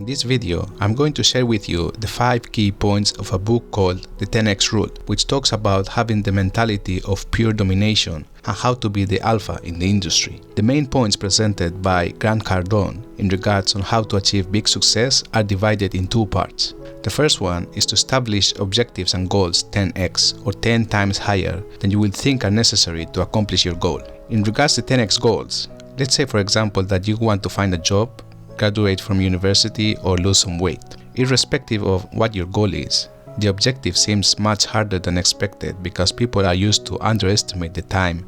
In this video, I'm going to share with you the 5 key points of a book called The 10x Rule, which talks about having the mentality of pure domination and how to be the alpha in the industry. The main points presented by Grant Cardone in regards on how to achieve big success are divided in 2 parts. The first one is to establish objectives and goals 10x or 10 times higher than you will think are necessary to accomplish your goal. In regards to 10x goals, let's say for example that you want to find a job, graduate from university, or lose some weight. Irrespective of what your goal is, the objective seems much harder than expected because people are used to underestimate the time,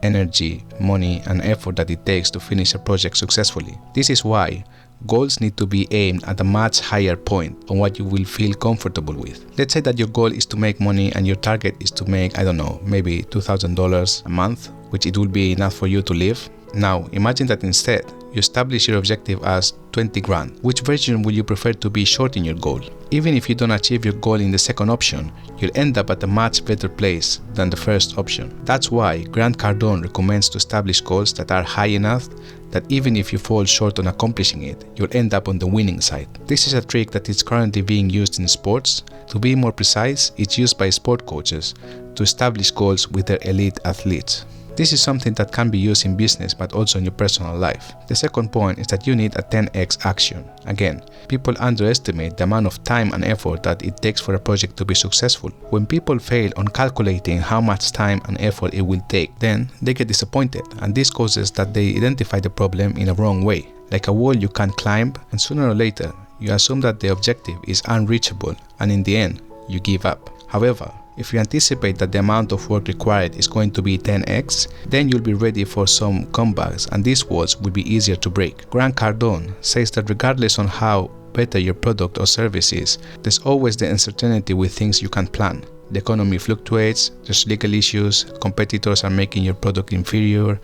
energy, money, and effort that it takes to finish a project successfully. This is why goals need to be aimed at a much higher point on what you will feel comfortable with. Let's say that your goal is to make money and your target is to make, I don't know, maybe $2,000 a month, which it will be enough for you to live. Now, imagine that instead, you establish your objective as 20 grand. Which version will you prefer to be short in your goal? Even if you don't achieve your goal in the second option, you'll end up at a much better place than the first option. That's why Grant Cardone recommends to establish goals that are high enough that even if you fall short on accomplishing it, you'll end up on the winning side. This is a trick that is currently being used in sports. To be more precise, it's used by sport coaches to establish goals with their elite athletes. This is something that can be used in business but also in your personal life. The second point is that you need a 10x action. Again, people underestimate the amount of time and effort that it takes for a project to be successful. When people fail on calculating how much time and effort it will take, then they get disappointed, and this causes that they identify the problem in a wrong way. Like a wall you can't climb, and sooner or later you assume that the objective is unreachable, and in the end you give up. However, if you anticipate that the amount of work required is going to be 10x, then you'll be ready for some comebacks and these walls will be easier to break. Grant Cardone says that regardless on how better your product or service is, there's always the uncertainty with things you can't plan. The economy fluctuates, there's legal issues, competitors are making your product inferior,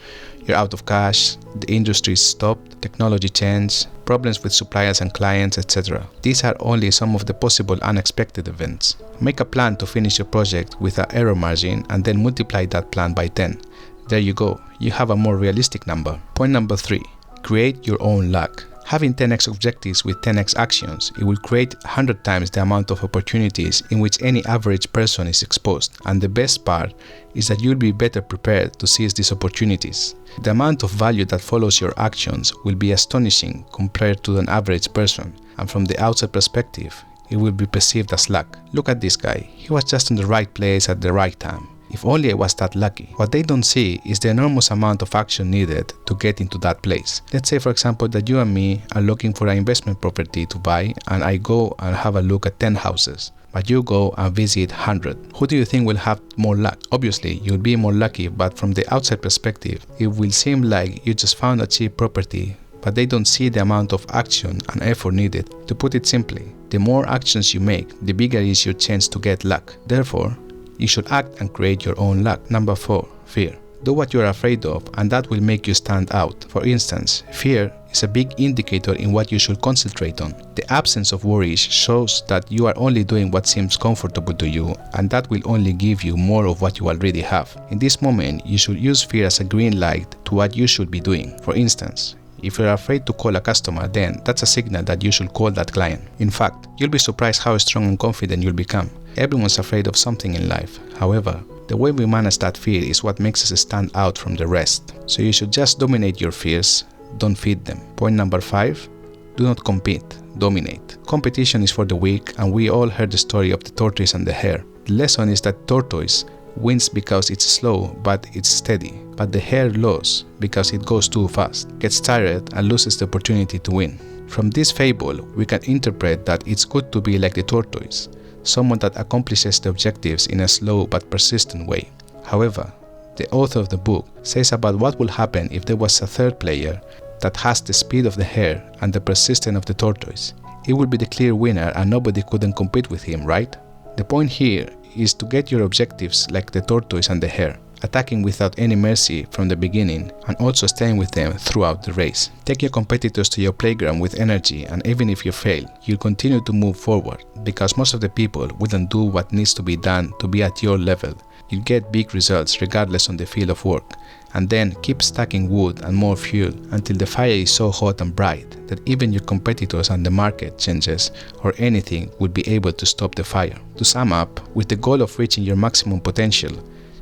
you're out of cash, the industry is stopped, technology change, problems with suppliers and clients, etc. These are only some of the possible unexpected events. Make a plan to finish your project with an error margin and then multiply that plan by 10. There you go, you have a more realistic number. Point number 3, create your own luck. Having 10x objectives with 10x actions, it will create 100 times the amount of opportunities in which any average person is exposed. And the best part is that you'll be better prepared to seize these opportunities. The amount of value that follows your actions will be astonishing compared to an average person. And from the outside perspective, it will be perceived as luck. Look at this guy, he was just in the right place at the right time. If only I was that lucky. What they don't see is the enormous amount of action needed to get into that place. Let's say for example that you and me are looking for an investment property to buy and I go and have a look at 10 houses. But you go and visit 100. Who do you think will have more luck? Obviously, you'll be more lucky, but from the outside perspective, it will seem like you just found a cheap property, but they don't see the amount of action and effort needed. To put it simply, the more actions you make, the bigger is your chance to get luck. Therefore, you should act and create your own luck. Number 4, fear. Do what you are afraid of and that will make you stand out. For instance, fear is a big indicator in what you should concentrate on. The absence of worries shows that you are only doing what seems comfortable to you and that will only give you more of what you already have. In this moment, you should use fear as a green light to what you should be doing. For instance, if you're afraid to call a customer, then that's a signal that you should call that client. In fact, you'll be surprised how strong and confident you'll become. Everyone's afraid of something in life. However, the way we manage that fear is what makes us stand out from the rest. So you should just dominate your fears, don't feed them. Point number 5, do not compete, dominate. Competition is for the weak, and we all heard the story of the tortoise and the hare. The lesson is that tortoise wins because it's slow but it's steady, but the hare loses because it goes too fast, gets tired and loses the opportunity to win. From this fable, we can interpret that it's good to be like the tortoise, someone that accomplishes the objectives in a slow but persistent way. However, the author of the book says about what will happen if there was a third player that has the speed of the hare and the persistence of the tortoise. It would be the clear winner and nobody couldn't compete with him, right? The point here is to get your objectives like the tortoise and the hare, attacking without any mercy from the beginning and also staying with them throughout the race. Take your competitors to your playground with energy, and even if you fail, you'll continue to move forward because most of the people wouldn't do what needs to be done to be at your level. you'll get big results regardless on the field of work. And then keep stacking wood and more fuel until the fire is so hot and bright that even your competitors and the market changes or anything will be able to stop the fire. To sum up, with the goal of reaching your maximum potential,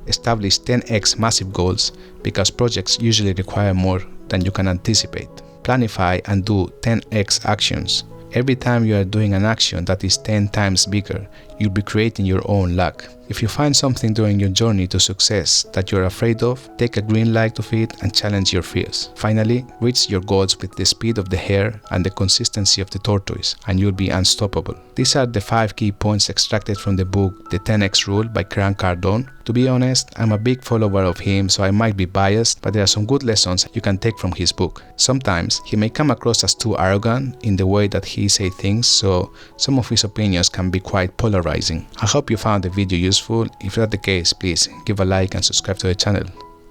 establish 10x massive goals because projects usually require more than you can anticipate. Planify and do 10x actions. Every time you are doing an action that is 10 times bigger, you'll be creating your own luck. If you find something during your journey to success that you're afraid of, take a green light of it and challenge your fears. Finally, reach your goals with the speed of the hare and the consistency of the tortoise, and you'll be unstoppable. These are the 5 key points extracted from the book The 10x Rule by Grant Cardone. To be honest, I'm a big follower of him, so I might be biased, but there are some good lessons you can take from his book. Sometimes he may come across as too arrogant in the way that he says things, so some of his opinions can be quite polarizing. I hope you found the video useful. If that's the case, please give a like and subscribe to the channel.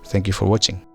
Thank you for watching.